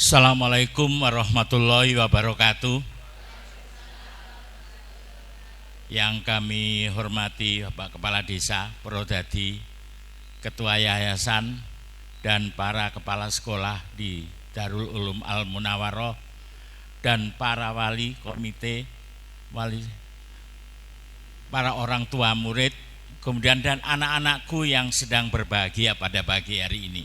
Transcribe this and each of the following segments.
Assalamualaikum warahmatullahi wabarakatuh. Yang kami hormati Bapak Kepala Desa Purwodadi, Ketua Yayasan, dan para kepala sekolah di Darul Ulum Al Munawaroh, dan para wali komite, para orang tua murid, kemudian dan anak-anakku yang sedang berbahagia pada pagi hari ini.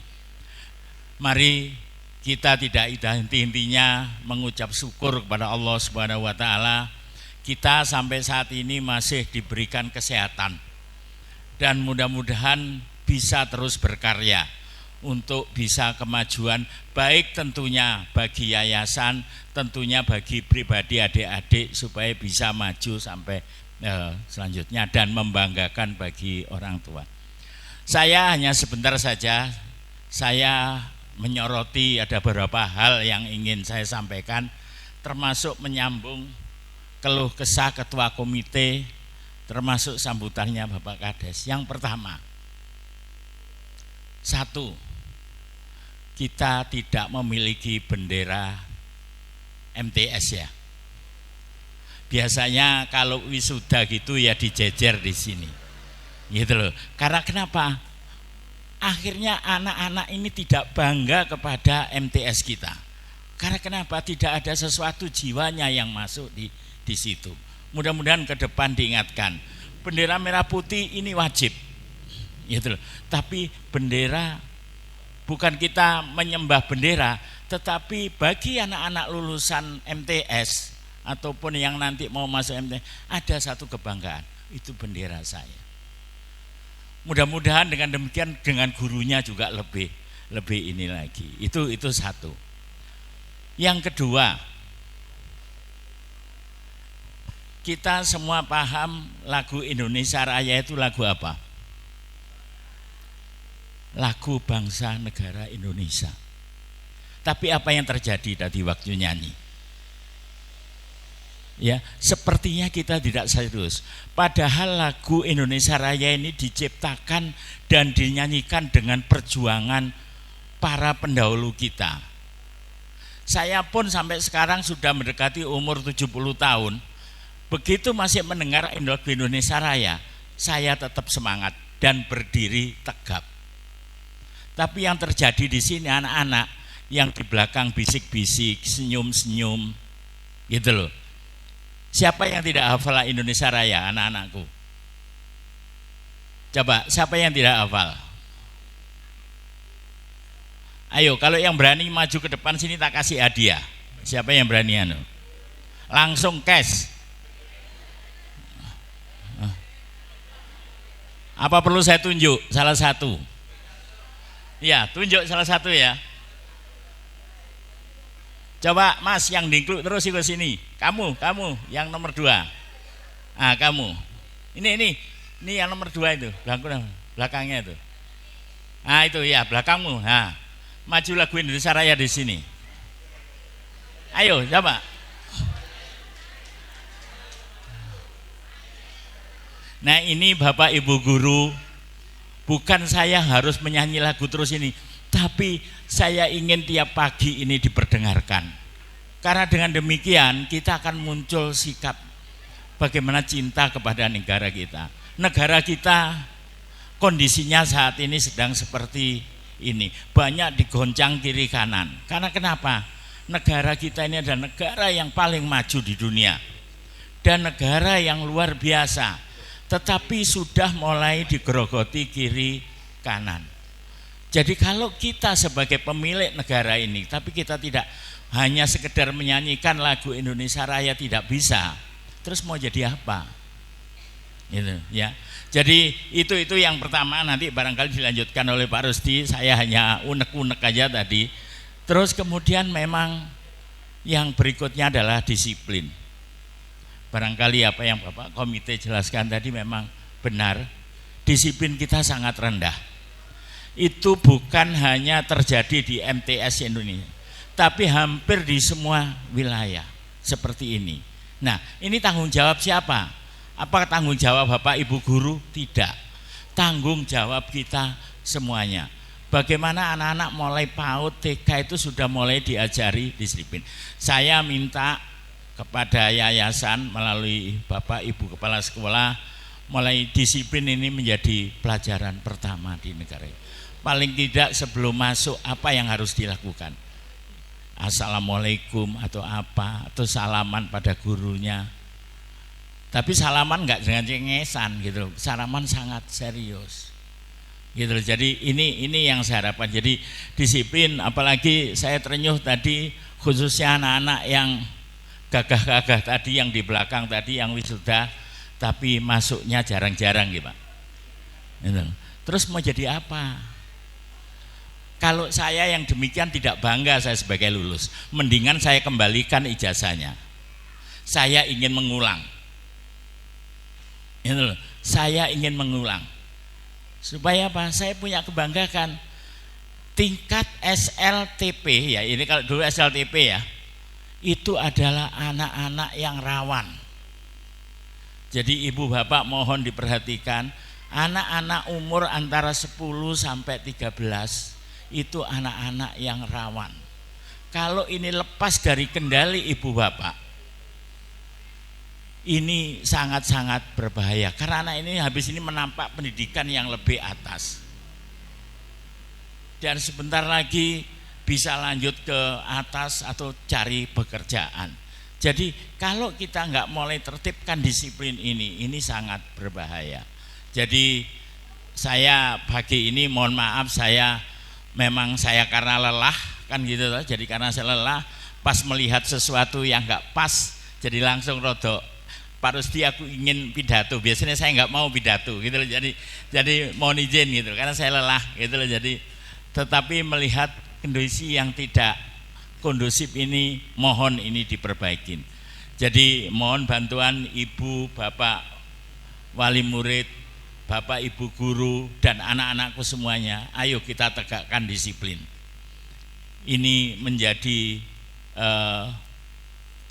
Mari kita tidak henti-hentinya mengucap syukur kepada Allah Subhanahu wa Ta'ala. Kita sampai saat ini masih diberikan kesehatan, dan mudah-mudahan bisa terus berkarya untuk bisa kemajuan, baik tentunya bagi yayasan, tentunya bagi pribadi adik-adik, supaya bisa maju sampai selanjutnya dan membanggakan bagi orang tua. Saya hanya sebentar saja, saya menyoroti ada beberapa hal yang ingin saya sampaikan, termasuk menyambung keluh kesah ketua komite, termasuk sambutannya Bapak Kades. Yang pertama, satu, kita tidak memiliki bendera MTS ya. Biasanya kalau wisuda gitu ya dijejer di sini, gitu loh. Karena kenapa? Akhirnya anak-anak ini tidak bangga kepada MTS kita. Karena kenapa? Tidak ada sesuatu jiwanya yang masuk di situ. Mudah-mudahan ke depan diingatkan, bendera merah putih ini wajib, gitu loh. Tapi bendera, bukan kita menyembah bendera, tetapi bagi anak-anak lulusan MTS ataupun yang nanti mau masuk MTS, ada satu kebanggaan, itu bendera saya. Mudah-mudahan dengan demikian dengan gurunya juga lebih ini lagi. Itu satu. Yang kedua, kita semua paham lagu Indonesia Raya itu lagu apa? Lagu bangsa negara Indonesia. Tapi apa yang terjadi tadi waktu nyanyi? Ya, sepertinya kita tidak serius. Padahal lagu Indonesia Raya ini diciptakan dan dinyanyikan dengan perjuangan para pendahulu kita. Saya pun sampai sekarang sudah mendekati umur 70 tahun. Begitu masih mendengar lagu Indonesia Raya, saya tetap semangat dan berdiri tegap. Tapi yang terjadi di sini anak-anak yang di belakang bisik-bisik, senyum-senyum, gitu loh. Siapa yang tidak hafal Indonesia Raya, anak-anakku? Coba, siapa yang tidak hafal? Ayo, kalau yang berani maju ke depan sini tak kasih hadiah. Siapa yang berani anu? Langsung cash. Apa perlu saya tunjuk salah satu? Ya, tunjuk salah satu ya. Coba Mas yang dingkluk terus ke sini. Kamu yang nomor 2. Ah, kamu. Ini yang nomor 2 itu, belakangnya itu. Ah, itu ya, belakangmu. Nah, maju lagu Indonesia Raya di sini. Ayo, coba. Nah, ini Bapak Ibu guru, bukan saya harus menyanyi lagu terus ini, tapi saya ingin tiap pagi ini diperdengarkan. Karena dengan demikian kita akan muncul sikap bagaimana cinta kepada negara kita. Negara kita kondisinya saat ini sedang seperti ini, banyak digoncang kiri kanan. Karena kenapa? Negara kita ini adalah negara yang paling maju di dunia dan negara yang luar biasa, tetapi sudah mulai digerogoti kiri kanan. Jadi kalau kita sebagai pemilik negara ini, tapi kita tidak hanya sekedar menyanyikan lagu Indonesia Raya, tidak bisa, terus mau jadi apa? Gitu, ya. Jadi itu yang pertama, nanti barangkali dilanjutkan oleh Pak Rusdi. Saya hanya unek-unek aja tadi. Terus kemudian memang yang berikutnya adalah disiplin. Barangkali apa yang Bapak komite jelaskan tadi memang benar. Disiplin kita sangat rendah. Itu bukan hanya terjadi di MTS Indonesia, tapi hampir di semua wilayah seperti ini. Nah, ini tanggung jawab siapa? Apa tanggung jawab Bapak Ibu guru? Tidak. Tanggung jawab kita semuanya. Bagaimana anak-anak mulai PAUD, TK itu sudah mulai diajari disiplin. Saya minta kepada yayasan melalui Bapak Ibu Kepala Sekolah, mulai disiplin ini menjadi pelajaran pertama di negara ini. Paling tidak sebelum masuk apa yang harus dilakukan. Assalamualaikum atau apa, atau salaman pada gurunya. Tapi salaman enggak dengan cengesan gitu, salaman sangat serius. Gitu. Jadi ini yang saya harapkan. Jadi disiplin, apalagi saya terenyuh tadi khususnya anak-anak yang gagah-gagah tadi, yang di belakang tadi, yang wisuda tapi masuknya jarang-jarang gitu Pak. Gitu. Terus mau jadi apa? Kalau saya yang demikian tidak bangga saya sebagai lulus, mendingan saya kembalikan ijazahnya. Saya ingin mengulang. Gitu. Saya ingin mengulang. Supaya apa? Saya punya kebanggaan tingkat SLTP ya, ini kalau dulu SLTP ya, itu adalah anak-anak yang rawan. Jadi ibu bapak mohon diperhatikan, anak-anak umur antara 10 sampai 13 itu anak-anak yang rawan. Kalau ini lepas dari kendali ibu bapak, ini sangat-sangat berbahaya karena anak ini habis ini menampak pendidikan yang lebih atas dan sebentar lagi bisa lanjut ke atas atau cari pekerjaan. Jadi kalau kita nggak mulai tertibkan disiplin ini sangat berbahaya. Jadi saya pagi ini mohon maaf, saya karena lelah kan gitu loh. Jadi karena saya lelah, pas melihat sesuatu yang nggak pas, jadi langsung rodok Pak Rusdi aku ingin pidato, biasanya saya nggak mau pidato gitu loh, jadi mohon izin gitu karena saya lelah gitu loh. Jadi tetapi melihat kondisi yang tidak kondusif ini, mohon ini diperbaikin. Jadi mohon bantuan ibu bapak wali murid, bapak ibu guru dan anak-anakku semuanya, ayo kita tegakkan disiplin. Ini menjadi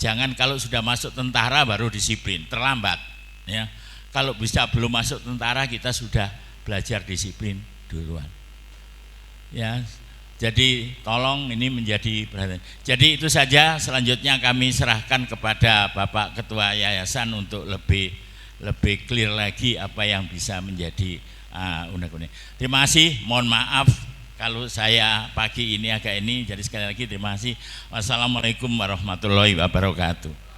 jangan kalau sudah masuk tentara baru disiplin, terlambat ya. Kalau bisa belum masuk tentara kita sudah belajar disiplin duluan. Ya. Jadi tolong ini menjadi perhatian. Jadi itu saja, selanjutnya kami serahkan kepada Bapak Ketua Yayasan untuk lebih clear lagi apa yang bisa menjadi undang-undang. Terima kasih, mohon maaf kalau saya pagi ini agak ini, jadi sekali lagi terima kasih. Wassalamualaikum warahmatullahi wabarakatuh.